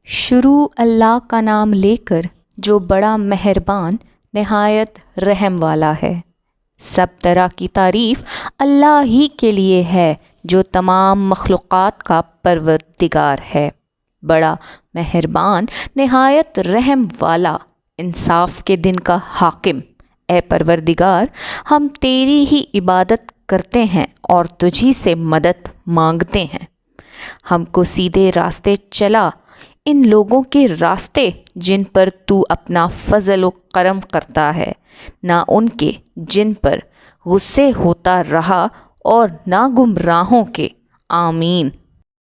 شروع اللہ کا نام لے کر جو بڑا مہربان نہایت رحم والا ہے۔ سب طرح کی تعریف اللہ ہی کے لیے ہے جو تمام مخلوقات کا پروردگار ہے، بڑا مہربان نہایت رحم والا، انصاف کے دن کا حاکم۔ اے پروردگار، ہم تیری ہی عبادت کرتے ہیں اور تجھی سے مدد مانگتے ہیں۔ ہم کو سیدھے راستے چلا، ان لوگوں کے راستے جن پر تو اپنا فضل و کرم کرتا ہے، نہ ان کے جن پر غصے ہوتا رہا اور نہ گمراہوں کے۔ آمین۔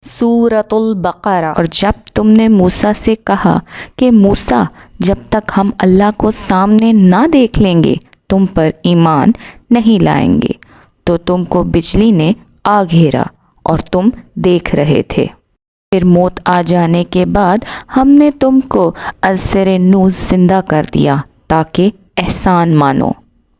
سورۃ البقرہ۔ اور جب تم نے موسیٰ سے کہا کہ موسیٰ، جب تک ہم اللہ کو سامنے نہ دیکھ لیں گے تم پر ایمان نہیں لائیں گے، تو تم کو بجلی نے آ گھیرا اور تم دیکھ رہے تھے۔ پھر موت آ جانے کے بعد ہم نے تم کو ازسر نو زندہ کر دیا تاکہ احسان مانو،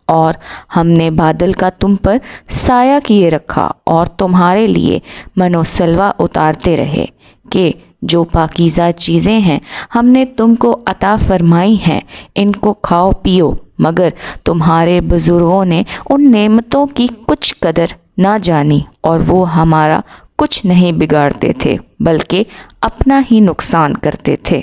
اور ہم نے بادل کا تم پر سایہ کیے رکھا اور تمہارے لیے من و سلوہ اتارتے رہے کہ جو پاکیزہ چیزیں ہیں ہم نے تم کو عطا فرمائی ہیں ان کو کھاؤ پیو، مگر تمہارے بزرگوں نے ان نعمتوں کی کچھ قدر نہ جانی اور وہ ہمارا کچھ نہیں بگاڑتے تھے بلکہ اپنا ہی نقصان کرتے تھے۔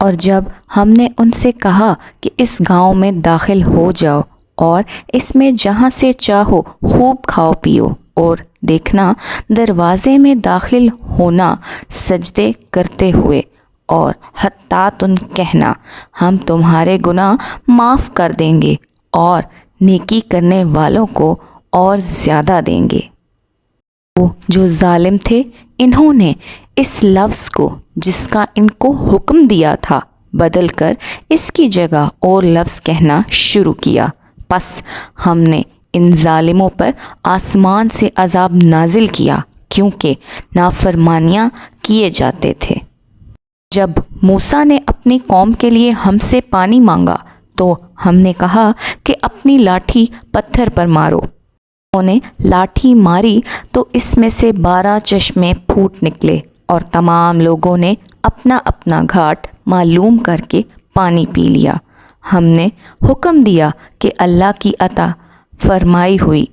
اور جب ہم نے ان سے کہا کہ اس گاؤں میں داخل ہو جاؤ اور اس میں جہاں سے چاہو خوب کھاؤ پیو، اور دیکھنا دروازے میں داخل ہونا سجدے کرتے ہوئے، اور حتیٰ تم کہنا ہم تمہارے گناہ معاف کر دیں گے اور نیکی کرنے والوں کو اور زیادہ دیں گے۔ وہ جو ظالم تھے انہوں نے اس لفظ کو جس کا ان کو حکم دیا تھا بدل کر اس کی جگہ اور لفظ کہنا شروع کیا، پس ہم نے ان ظالموں پر آسمان سے عذاب نازل کیا کیونکہ نافرمانیاں کیے جاتے تھے۔ جب موسیٰ نے اپنی قوم کے لیے ہم سے پانی مانگا تو ہم نے کہا کہ اپنی لاٹھی پتھر پر مارو۔ انہوں نے لاٹھی ماری تو اس میں سے 12 چشمے پھوٹ نکلے، اور تمام لوگوں نے اپنا اپنا گھاٹ معلوم کر کے پانی پی لیا۔ ہم نے حکم دیا کہ اللہ کی عطا فرمائی ہوئی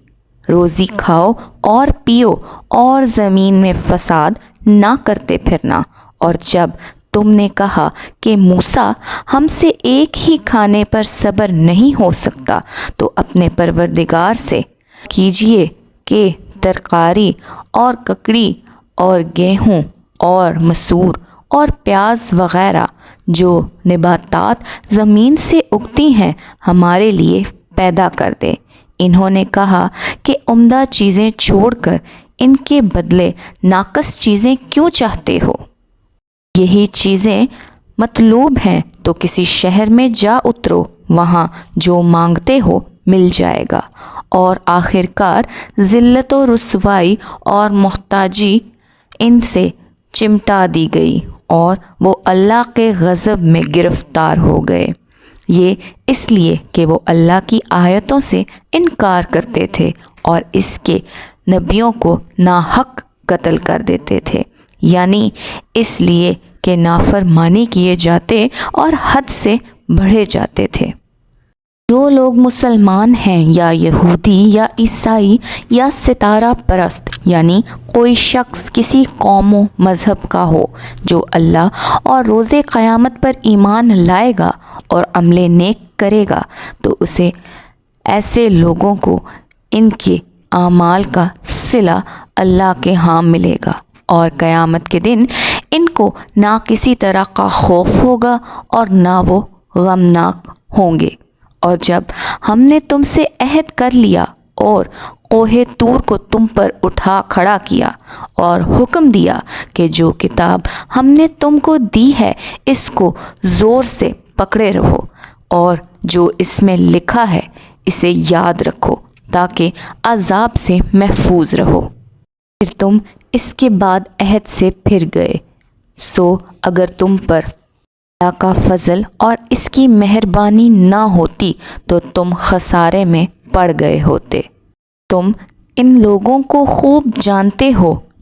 روزی کھاؤ اور پیو اور زمین میں فساد نہ کرتے پھرنا۔ اور جب تم نے کہا کہ موسیٰ، ہم سے ایک ہی کھانے پر صبر نہیں ہو سکتا، تو اپنے پروردگار سے کیجئے کہ ترکاری اور ککڑی اور گیہوں اور مسور اور پیاز وغیرہ جو نباتات زمین سے اگتی ہیں ہمارے لیے پیدا کر دے۔ انہوں نے کہا کہ عمدہ چیزیں چھوڑ کر ان کے بدلے ناقص چیزیں کیوں چاہتے ہو؟ یہی چیزیں مطلوب ہیں تو کسی شہر میں جا اترو، وہاں جو مانگتے ہو مل جائے گا۔ اور آخر کار ذلت و رسوائی اور محتاجی ان سے چمٹا دی گئی اور وہ اللہ کے غضب میں گرفتار ہو گئے، یہ اس لیے کہ وہ اللہ کی آیتوں سے انکار کرتے تھے اور اس کے نبیوں کو ناحق قتل کر دیتے تھے، یعنی اس لیے کہ نافرمانی کیے جاتے اور حد سے بڑھے جاتے تھے۔ جو لوگ مسلمان ہیں یا یہودی یا عیسائی یا ستارہ پرست، یعنی کوئی شخص کسی قوم و مذہب کا ہو جو اللہ اور روز قیامت پر ایمان لائے گا اور عمل نیک کرے گا، تو اسے ایسے لوگوں کو ان کے اعمال کا صلہ اللہ کے ہاں ملے گا، اور قیامت کے دن ان کو نہ کسی طرح کا خوف ہوگا اور نہ وہ غمناک ہوں گے۔ اور جب ہم نے تم سے عہد کر لیا اور کوہ طور کو تم پر اٹھا کھڑا کیا اور حکم دیا کہ جو کتاب ہم نے تم کو دی ہے اس کو زور سے پکڑے رہو، اور جو اس میں لکھا ہے اسے یاد رکھو تاکہ عذاب سے محفوظ رہو، پھر تم اس کے بعد عہد سے پھر گئے، سو اگر تم پر اللہ کا فضل اور اس کی مہربانی نہ ہوتی تو تم خسارے میں پڑ گئے ہوتے۔ تم ان لوگوں کو خوب جانتے ہو